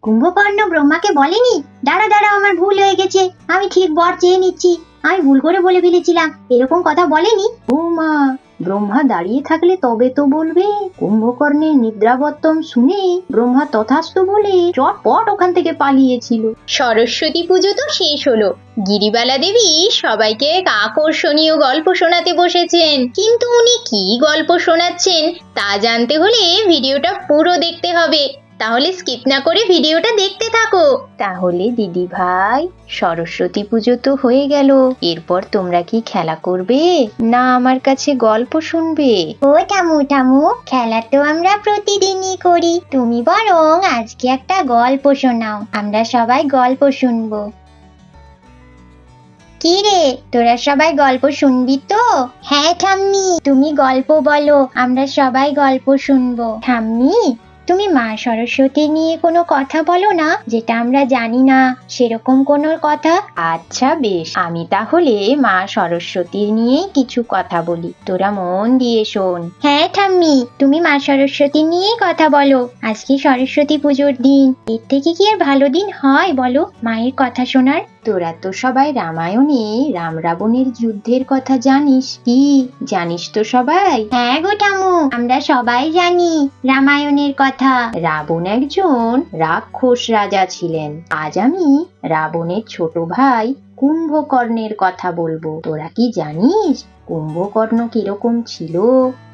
কুম্ভকর্ণ ব্রহ্মাকে বলেনি? দাঁড়া দাঁড়া, আমার ভুল হয়ে গেছে, আমি ঠিক বর চেয়ে নিচ্ছি, আমি ভুল করে বলে ফেলেছিলাম, এরকম কথা বলেনি? ও মা, ব্রহ্মা দাঁড়িয়ে থাকলে তবে তো বলবে। কুম্ভকর্ণের নিদ্রাবর্তন শুনে ব্রহ্মা তথাস্তু বলে চটপট ওখান থেকে পালিয়েছিল। সরস্বতী পুজো তো শেষ হলো। গিরিবালা দেবী সবাইকে এক আকর্ষণীয় গল্প শোনাতে বসেছেন, কিন্তু উনি কি গল্প শোনাচ্ছেন তা জানতে হলে ভিডিওটা পুরো দেখতে হবে। তাহলে স্কিপ না করে ভিডিওটা দেখতে থাকো। তাহলে দিদি ভাই, সরস্বতী পুজো তো হয়ে গেল, এরপর তোমরা কি খেলা করবে না আমার কাছে গল্প শুনবে? ও ঠামু ঠামু, খেলা তো আমরা প্রতিদিনই করি, তুমি বরং আজকে একটা গল্প শোনাও, আমরা সবাই গল্প শুনবো। কি রে, তোরা সবাই গল্প শুনবি তো? হ্যাঁ ঠাম্মি, তুমি গল্প বলো, আমরা সবাই গল্প শুনবো। ঠাম্মি, তুমি মা সরস্বতী নিয়ে কোনো কথা বলো না, যেটা আমরা জানি না, সেরকম কোনো কথা। আচ্ছা বেশ, আমি তাহলে মা সরস্বতীর নিয়েই কিছু কথা বলি, তোরা মন দিয়ে শোন। হ্যাঁ ঠাম্মি, তুমি মা সরস্বতী নিয়েই কথা বলো, আজকে সরস্বতী পুজোর দিন, এর থেকে কি আর ভালো দিন হয় বলো মায়ের কথা শোনার? তোরা তো সবাই রামায়ণে রাম রাবণের যুদ্ধের কথা জানিস, কি জানিস তো সবাই? হ্যাঁ গো ঠামু, আমরা সবাই জানি রামায়ণের কথা। রাবণ একজন রাক্ষস রাজা ছিলেন। আজ আমি রাবণের ছোট ভাই কুম্ভকর্ণের কথা বলবো। তোরা কি জানিস কুম্ভকর্ণ কিরকম ছিল?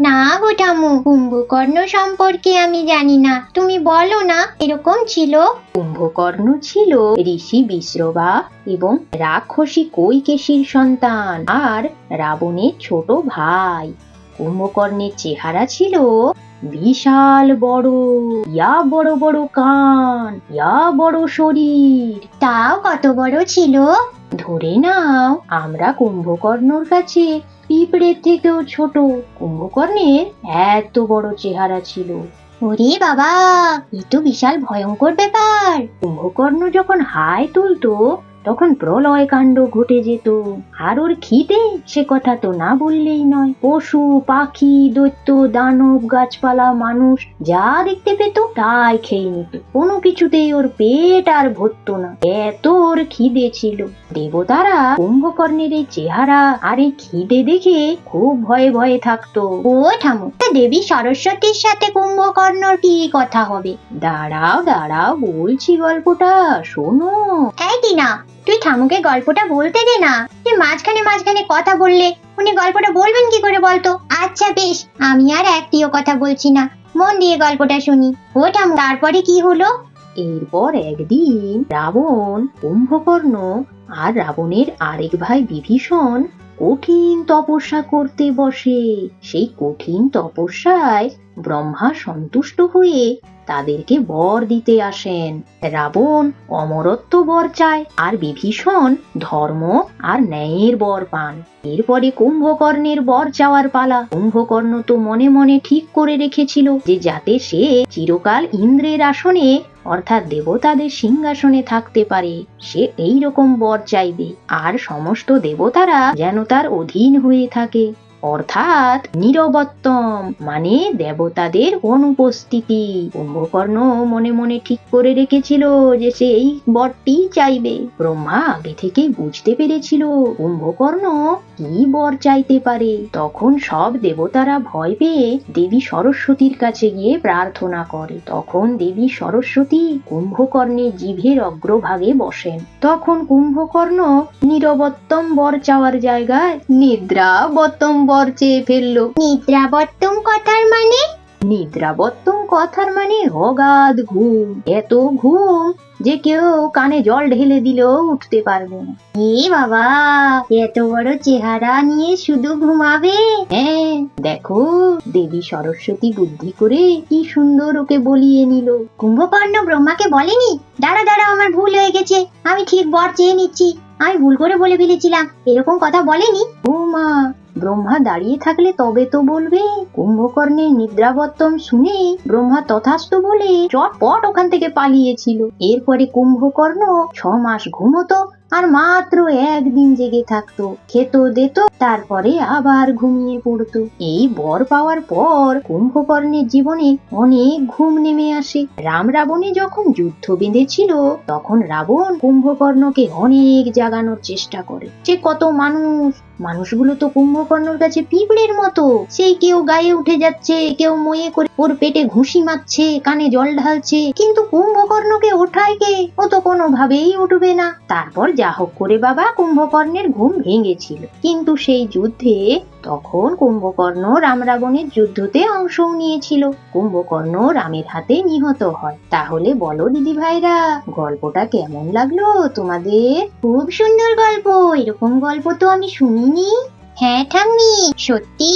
না গো ঠামু, কুম্ভকর্ণ সম্পর্কে আমি জানি না, তুমি বলো না এরকম ছিল। কুম্ভকর্ণ ছিল ঋষি বিশ্রবা এবং রাক্ষসী কৈকেশীর সন্তান আর রাবণের ছোট ভাই। কুম্ভকর্ণের চেহারা ছিল বিশাল বড়, ইয়া বড় বড় কান, ইয়া বড় শরীর। তাও কত বড় ছিল? ধরে নাও আমরা কুম্ভকর্ণর কাছে পিঁপড়ের থেকেও ছোট। কুম্ভকর্ণের এত বড় চেহারা ছিল। ওরে বাবা, এ তো বিশাল ভয়ঙ্কর ব্যাপার। কুম্ভকর্ণ যখন হাই তুলতো তখন প্রলয় কাণ্ড ঘটে যেত। আর ওর খিদে, সে কথা তো না বললেই নয়। পশু পাখি দৈত্য দানব গাছপালা মানুষ যা দেখতে পেত তাই খেয়ে নিত, কোনো কিছুতেই ওর পেট আর ভরতো না, এত ওর খিদে ছিল। দেবতারা কুম্ভকর্ণের এই চেহারা আর এই খিদে দেখে খুব ভয়ে ভয়ে থাকতো। ও ঠামু, দেবী সরস্বতীর সাথে কুম্ভকর্ণর কি কথা হবে? দাঁড়াও দাঁড়াও, বলছি গল্পটা শোনো। এই টিনা, তুই ঠামুকে গল্পটা বলতে দে না, তুই মাঝখানে মাঝখানে কথা বললে উনি গল্পটা বলবেন কি করে বলতো? আচ্ছা বেশ, আমি আর একটিও কথা বলছি না, মন দিয়ে গল্পটা শুনি। ও ঠামু, তারপরে কি হলো? এরপর একদিন রাবণ, কুম্ভকর্ণ আর রাবণের আরেক ভাই বিভীষণ কঠিন তপস্যা করতে বসে। সেই কঠিন তপস্যায় ব্রহ্মা সন্তুষ্ট হয়ে তাদেরকে বর দিতে আসেন। রাবণ অমরত্ব বর চায় আর বিভীষণ ধর্ম আর ন্যায়ের বর পান। এরপরে কুম্ভকর্ণের বর চাওয়ার পালা। কুম্ভকর্ণ তো মনে মনে ঠিক করে রেখেছিল যে যাতে সে চিরকাল ইন্দ্রের আসনে অর্থাৎ দেবতাদের সিংহাসনে থাকতে পারে, সে এই রকম বর চাইবে আর সমস্ত দেবতারা যেন তার অধীন হয়ে থাকে, অর্থাৎ নীরবত্তম মানে দেবতাদের অনুপস্থিতি। কুম্ভকর্ণ মনে মনে ঠিক করে রেখেছিল যে সে এই বরটি চাইবে। ব্রহ্মা আগে থেকেই বুঝতে পেরেছিল কুম্ভকর্ণ কি বর চাইতে পারে। তখন সব দেবতারা ভয় পেয়ে দেবী সরস্বতীর কাছে গিয়ে প্রার্থনা করে। তখন দেবী সরস্বতী কুম্ভকর্ণের জিভের অগ্রভাগে বসেন। তখন কুম্ভকর্ণ নীরবত্তম বর চাওয়ার জায়গায় নিদ্রাবত্তম বর চেয়ে ফেললো। নিদ্রাবত্তম কথার মানে? নিদ্রাবত্তম কথার মানে অগাধ ঘুম, এত ঘুম যে কেউ কানে জল ঢেলে দিলেও উঠতে পারবে না। এ বাবা, এত বড় চেহারা নিয়ে শুধু ঘুমাবে? হ্যাঁ, দেখো দেবী সরস্বতী বুদ্ধি করে কি সুন্দর ওকে বলিয়ে নিল। কুম্ভকর্ণ ব্রহ্মাকে বলেনি? দাঁড়া দাঁড়া, আমার ভুল হয়ে গেছে, আমি ঠিক বর চেয়ে নিচ্ছি, আমি ভুল করে বলে ফেলেছিলাম, এরকম কথা বলেনি? ও মা, ব্রহ্মা দাঁড়িয়ে থাকলে তবে তো বলবে। কুম্ভকর্ণের নিদ্রাবর্তন শুনে ব্রহ্মা তথাস্তু বলে চটপট ওখান থেকে পালিয়েছিল। এরপরে কুম্ভকর্ণ 6 মাস ঘুমোতো আর মাত্র একদিন জেগে থাকতো, খেত দিত, তারপরে আবার ঘুমিয়ে পড়তো। এই বর পাওয়ার পর কুম্ভকর্ণের জীবনে অনেক ঘুম নেমে আসে। রাম রাবণে যখন যুদ্ধ বেঁধেছিল তখন রাবণ কুম্ভকর্ণকে অনেক জাগানোর চেষ্টা করে। সে কত মানুষগুলো তো কুম্ভকর্ণর কাছে পিঁপড়ের মতো, সেই কেউ গায়ে উঠে যাচ্ছে, কেউ ময়ে করে ওর পেটে ঘুষি মারছে, কানে জল ঢালছে, কিন্তু কুম্ভকর্ণকে ওঠায় কে? ও তো কোনোভাবেই উঠবে না। তারপর যা হোক করে বাবা কুম্ভকর্ণের ঘুম ভেঙেছিল, কিন্তু সেই যুদ্ধে তখন কুম্ভকর্ণ রাম রাবণের যুদ্ধতে অংশও নিয়েছিল। কুম্ভকর্ণ রামের হাতে নিহত হয়। তাহলে বলো দিদি ভাইরা, গল্পটা কেমন লাগলো তোমাদের? খুব সুন্দর গল্প, এরকম গল্প তো আমি শুনিনি। হ্যাঁ ঠাম্মি, সত্যি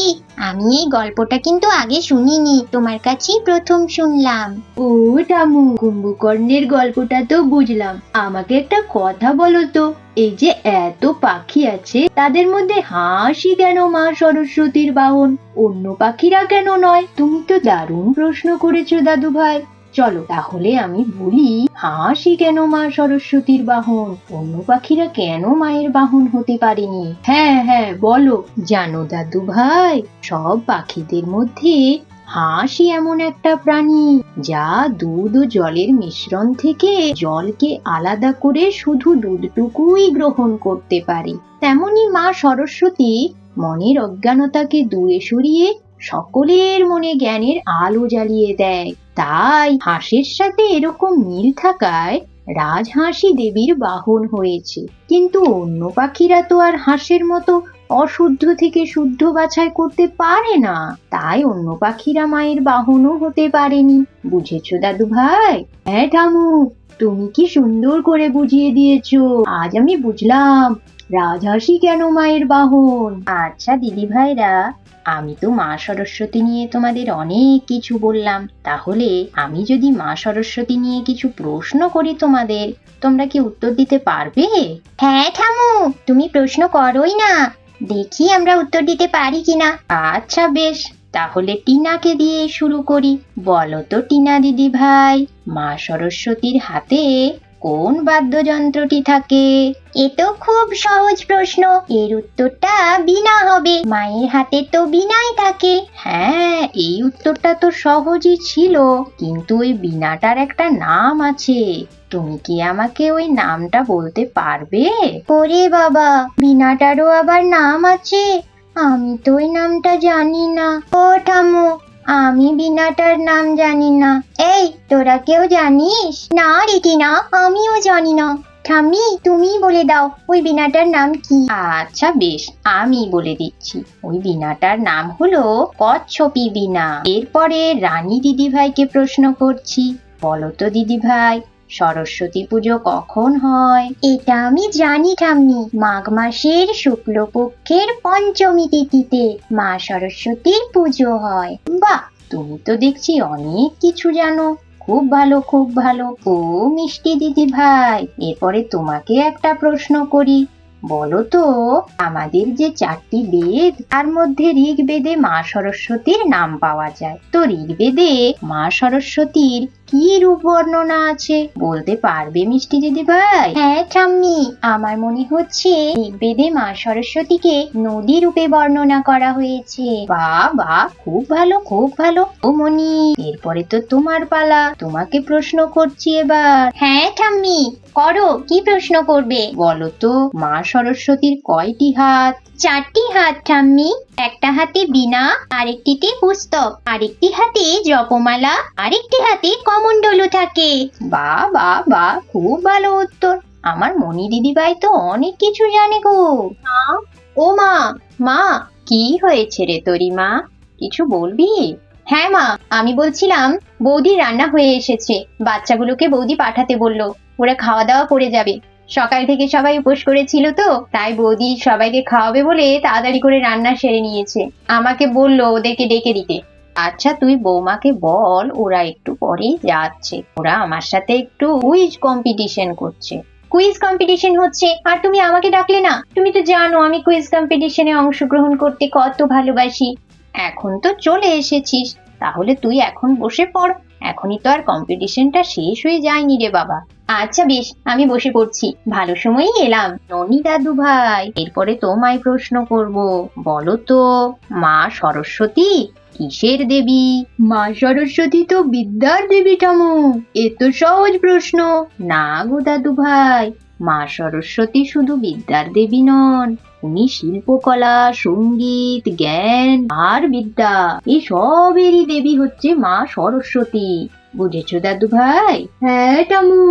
আমি এই গল্পটা কিন্তু আগে শুনিনি, তোমার কাছেই প্রথম শুনলাম। ও ঠামু, কুম্ভকর্ণের গল্পটা তো বুঝলাম। আমাকে একটা কথা বলো তো, এই যে এত পাখি আছে তাদের মধ্যে হাঁসই কেন মা সরস্বতীর বাহন, অন্য পাখিরা কেন নয়? তুমি তো দারুণ প্রশ্ন করেছো দাদু ভাই। চলো তাহলে আমি বলি, হাঁসই কেন মা সরস্বতীর বাহন, অন্য পাখিরা কেন মায়ের বাহন হতে পারেনি? হ্যাঁ হ্যাঁ বলো। জানো দাদু ভাই, সব পাখিদের মধ্যে হাঁসই এমন একটা প্রাণী যা দুধ ও জলের মিশ্রণ থেকে জলকে আলাদা করে শুধু দুধটুকুই গ্রহণ করতে পারে। তেমনি মা সরস্বতী মনের অজ্ঞানতাকে দূরে সরিয়ে সকলের মনে জ্ঞানের আলো জ্বালিয়ে দেয়। তাই হাঁসের সাথে এরকম মিল থাকায় রাজহাঁসই দেবীর বাহন হয়েছে। কিন্তু অন্য পাখিরা তো আর হাঁসের মতো অশুদ্ধ থেকে শুদ্ধ বাছাই করতে পারে না, তাই অন্য পাখিরা মায়ের বাহনও হতে পারেনি। বুঝেছো দাদু ভাই? হ্যাঁ ঠামু, তুমি কি সুন্দর করে বুঝিয়ে দিয়েছো। আজ আমি বুঝলাম রাজহাঁসই কেন মায়ের বাহন। আচ্ছা দিদি ভাইরা, আমি তো মা সরস্বতী নিয়ে তোমাদের অনেক কিছু বললাম, তাহলে আমি যদি মা সরস্বতী নিয়ে কিছু প্রশ্ন করি তোমাদের, তোমরা কি উত্তর দিতে পারবে? হ্যাঁ ঠাম্মু, তুমি প্রশ্ন করোই না, দেখি আমরা উত্তর দিতে পারি কিনা। আচ্ছা বেশ, তাহলে টিনাকে দিয়ে শুরু করি। বলো তো টিনা দিদি ভাই, মা সরস্বতীর হাতে কোন বাদ্যযন্ত্রটি থাকে? এ তো খুব সহজ প্রশ্ন, এর উত্তরটা বীণা হবে, মায়ের হাতে তো বীণাই থাকে। হ্যাঁ, এই উত্তরটা তো সহজই ছিল, কিন্তু ওই বীণাটার একটা নাম আছে। তুমি কি আমাকে ওই নামটা বলতে পারবে? ওরে বাবা, বীণাটারও আবার নাম আছে? আমি তো ওই নামটা জানি না। ও ঠাম্মু, আমি বীণাটার নাম জানি না। এই, তোরা কেউ জানিস? না রে টিনা, আমিও জানি না। ঠাম্মি, তুমি বলে দাও ওই বীণাটার নাম কি? আচ্ছা বেশ, আমি বলে দিচ্ছি। ওই বীণাটার নাম হলো কচ্ছপী বীণা। এরপরে রানী দিদিভাইকে প্রশ্ন করছি। বলো তো দিদিভাই, সরস্বতী পুজো কখন হয়? এটা আমি জানি ঠাম্মি, মাঘ মাসের শুক্লপক্ষের পঞ্চমী তিথিতে মা সরস্বতীর পুজো হয়। বাহ, তুমি তো দেখছি অনেক কিছু জানো। খুব ভালো খুব ভালো। ও মিষ্টি দিদি ভাই, এরপরে তোমাকে একটা প্রশ্ন করি। বলো তো, আমাদের যে 4টি বেদ, তার মধ্যে ঋগ্বেদে মা সরস্বতীর নাম পাওয়া যায়। তো ঋগ্বেদে মা সরস্বতীর কি রূপ বর্ণনা আছে, বলতে পারবে মিষ্টি দিদি ভাই? হ্যাঁ ঠাম্মি, আমার মনে হচ্ছে ঋগ্বেদে মা সরস্বতীকে নদী রূপে বর্ণনা করা হয়েছে। বাহ বাহ, খুব ভালো খুব ভালো। ও মনি, এরপরে তো তোমার পালা, তোমাকে প্রশ্ন করছি এবার। হ্যাঁ ঠাম্মি, করো, কি প্রশ্ন করবে? বলো তো, মা সরস্বতীর কয়টি হাত? 4টি হাত ঠাম্মি, একটা হাতে বীণা, আরেকটিতে পুস্তক, আরেকটি হাতে জপমালা, আরেকটি হাতে কমণ্ডলু থাকে। বাহ বাহ বাহ, খুব ভালো উত্তর। আমার মনি দিদিভাই তো অনেক কিছু জানে গো। ও মা, মা, কি হয়েছে রে তোরি মা, কিছু বলবি? হ্যাঁ মা, আমি বলছিলাম বৌদি রান্না হয়ে এসেছে, বাচ্চাগুলোকে বৌদি পাঠাতে বললো, ওরা খাওয়া দাওয়া করে যাবে। সকাল থেকে সবাই উপোস করেছিল তো, তাই বৌদি সবাইকে খাওয়াবে বলে তাড়াতাড়ি করে রান্না সেরে নিয়েছে। আমাকে বললো ওদেরকে ডেকে দিতে। আচ্ছা তুই বৌমাকে বল ওরা একটু পরেই যাচ্ছে, ওরা আমার সাথে একটু কুইজ কম্পিটিশন করছে। কুইজ কম্পিটিশন হচ্ছে আর তুমি আমাকে ডাকলে না? তুমি তো জানো আমি কুইজ কম্পিটিশনে অংশগ্রহণ করতে কত ভালোবাসি। এখন তো চলে এসেছিস, তাহলে তুই এখন বসে পড়। এখনই তো আর কম্পিটিশনটা শেষ হয়ে যায়নি রে বাবা। আচ্ছা বেশ, আমি বসে পড়ছি, ভালো সময়ই এলাম। ননি দাদু ভাই, এরপরে তোমায় প্রশ্ন করব। বলো তো, মা সরস্বতী কিসের দেবী? মা সরস্বতী তো বিদ্যার দেবী ঠামু। এ তো সহজ প্রশ্ন। না গো দাদু ভাই, মা সরস্বতী শুধু বিদ্যার দেবী নন, উনি শিল্পকলা, সঙ্গীত, জ্ঞান আর বিদ্যা এই সবেরই দেবী হচ্ছে মা সরস্বতী। বুঝেছো দাদু ভাই? হ্যাঁ ঠামু,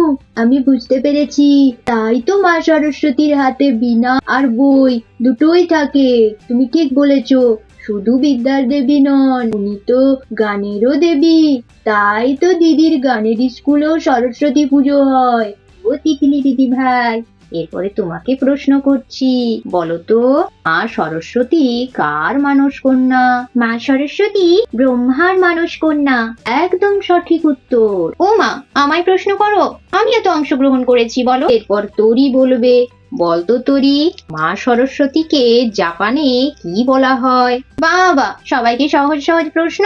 আমি বুঝতে পেরেছি। তাই তো মা সরস্বতীর হাতে বীণা আর বই দুটোই থাকে। তুমি ঠিক বলেছো, শুধু বিদ্যার দেবী নন, উনি তো গানেরও দেবী। তাই তো দিদির গানের স্কুলেও সরস্বতী পুজো হয়। ও তিতলি দিদি ভাই, এরপরে তোমাকে প্রশ্ন করছি, বলো তো, মা সরস্বতী কার মানস কন্যা? মা সরস্বতী ব্রহ্মার মানস কন্যা। একদম সঠিক উত্তর। ও মা, আমায় প্রশ্ন করো, আমিও তো অংশগ্রহণ করেছি, বলো। এরপর তোরি বলবে। বলতো তোরি, মা সরস্বতীকে জাপানে কি বলা হয়? বাবা, সবাইকে সহজ সহজ প্রশ্ন,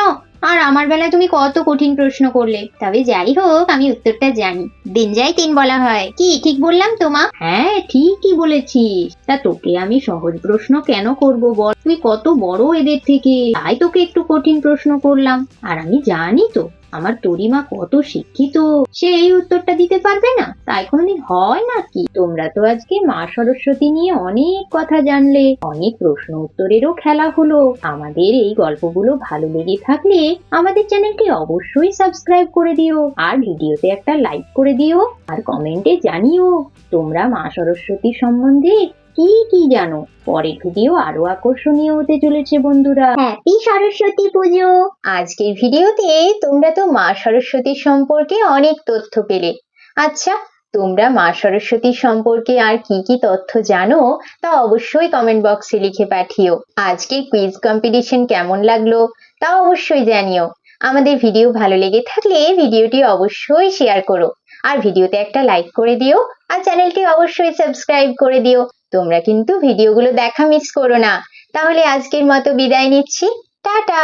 আর আমার বেলায় তুমি কত কঠিন প্রশ্ন করলে। তবে যাই হোক, আমি উত্তরটা জানি। দিনজাই তিন বলা হয়। কি ঠিক বললাম তো মা? হ্যাঁ, ঠিকই বলেছিস। তা তোকে আমি সহজ প্রশ্ন কেন করব বল? তুই কত বড় এদের থেকে, তাই তোকে একটু কঠিন প্রশ্ন করলাম। আর আমি জানি তো আমার তোরিমা কত শিক্ষিত, সে এই উত্তরটা দিতে পারবে না, তাই কোনোদিন হয় নাকি? তোমরা তো আজকে মা সরস্বতী নিয়ে অনেক কথা জানলে, অনেক প্রশ্ন উত্তরেরও খেলা হলো। আমাদের এই গল্পগুলো ভালো লেগে থাকলে আমাদের চ্যানেলটি অবশ্যই সাবস্ক্রাইব করে দিও, আর ভিডিওতে একটা লাইক করে দিও, আর কমেন্টে জানিও তোমরা মা সরস্বতী সম্বন্ধে কি কি জানো। পরের ভিডিও আরো আকর্ষণীয় হতে চলেছে বন্ধুরা। হ্যাপি সরস্বতী পুজো। আজকের ভিডিওতে তোমরা তো মা সরস্বতীর সম্পর্কে অনেক তথ্য পেলে। আচ্ছা, তোমরা মা সরস্বতীর সম্পর্কে আর কি কি তথ্য জানো তা অবশ্যই কমেন্ট বক্সে লিখে পাঠিও। আজকের কুইজ কম্পিটিশন কেমন লাগলো তা অবশ্যই জানিও। আমাদের ভিডিও ভালো লেগে থাকলে ভিডিওটি অবশ্যই শেয়ার করো, আর ভিডিওতে একটা লাইক করে দিও, আর চ্যানেলটি অবশ্যই সাবস্ক্রাইব করে দিও। তোমরা কিন্তু ভিডিওগুলো দেখা মিস করো না। তাহলে আজকের মতো বিদায় নিচ্ছি, টাটা।